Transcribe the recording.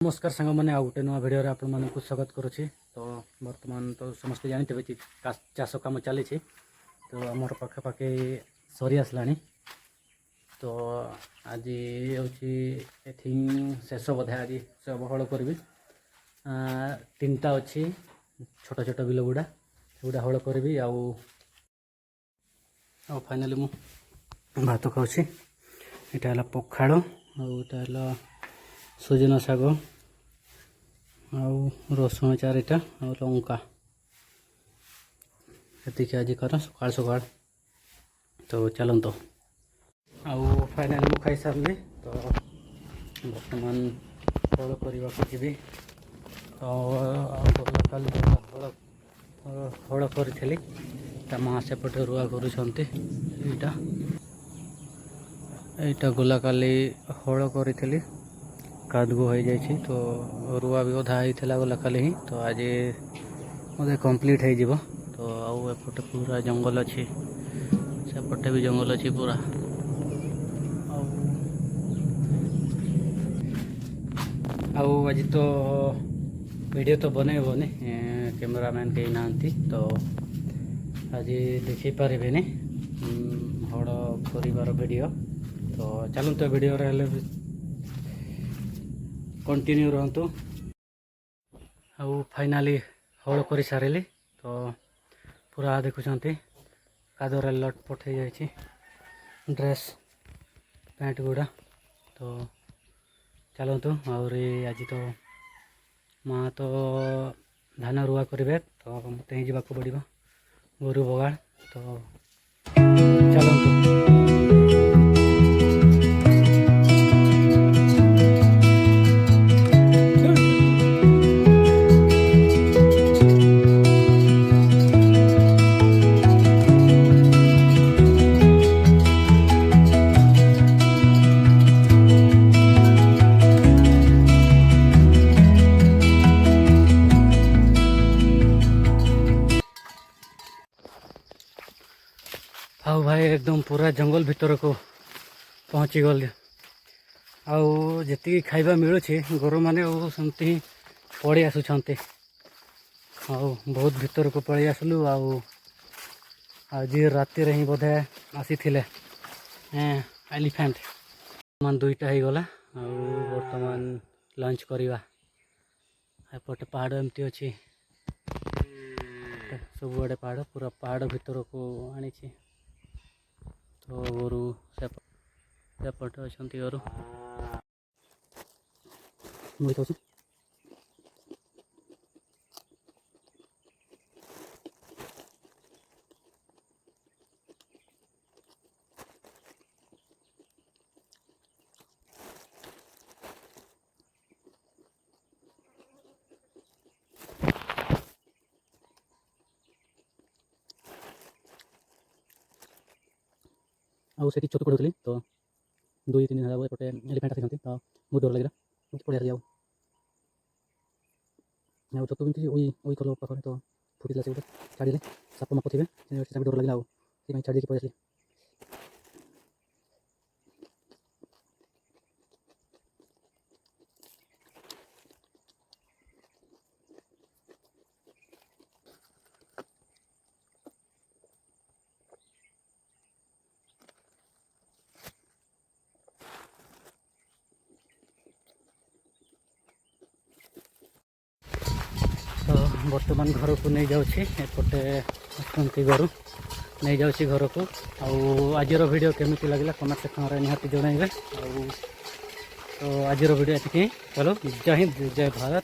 नमस्कार सांग मैंने आउ गोटे नुआ भिडियो आपण मानक स्वागत करुच्ची। तो बर्तमान तो समस्ते जानते कि चाष कम चली तो आमर पाखापाखि सरी आसला। तो आज हूँ शेष बोधे आज सब हल करी तीनटा अच्छी छोट छोट बिल गुड़ा सेगुड़ा हल करी आउ फाइनाली मु भात खाऊँ। यहाँ है पखाड़ आटा सुजन शाग रसुण 4टा लंका ये आज कर सकाल सकाल। तो चलत आउ फाइनाली मु खाई सारे। तो बर्तमान हल करने को जी हल करी माँ सेपटे रुआ करुँचा। यहाँ गला काली हल करी कादगो हो जाए तो रुआ भी अधा होता गला काली ही। तो आज मत कंप्लीट हो तो आउ एपटे पूरा जंगल अच्छी सेपटे भी जंगल अच्छी पूरा आउ आज तो वीडियो तो बने कैमरामैन कहीं ना तो आज देखी पारे हड़ कर वीडियो। तो चलते वीडियो कंटिन्यू रहतु। आउ फाइनाली हल कर सारे। तो पूरा देखुंत कादर लटपट हो जाए ड्रेस पैंट गुड़ा। तो चलतु आहरी आज तो माँ तो धान रुआ करेंगे तो मत ही जावाक पड़ो गोरु बगाड़। तो चलतु आउ भाई एकदम पूरा जंगल भीतर को पहुँची गल। आउ जी खाइबा मिलूँ गोरु मैंने सेमती पड़े आसुंट। आउ बहुत भीतर को पड़े आसलु। आज राति ही बोधे आसी एलिफेंट मान 2टा हो गला। बर्तमान लंच करवा एपटे पहाड़ एमती अच्छी सब आड़े पहाड़ पूरा पहाड़ भीतर को आनी। तो गोरु सेपटे अच्छा गोरु मुझे आउ से छतु पड़ूली। तो 2-3 दिन है एपटे एलिफेंट आसी तो बहुत डर लगे पड़े आसी छतु भी कल पाखे तो फुटला से छाड़े साप माप थे डर लगे आगे छाड़ी पड़े आसी। तो बर्तमान घर को नहीं जाऊँगी एपटे अच्छी गोरु नहीं जाऊँगी घर को। आज वीडियो केमिति लगला कमेंट सेक्शन में निहाती जनइबे। तो आज वीडियो ये चलो जय हिंद जय भारत।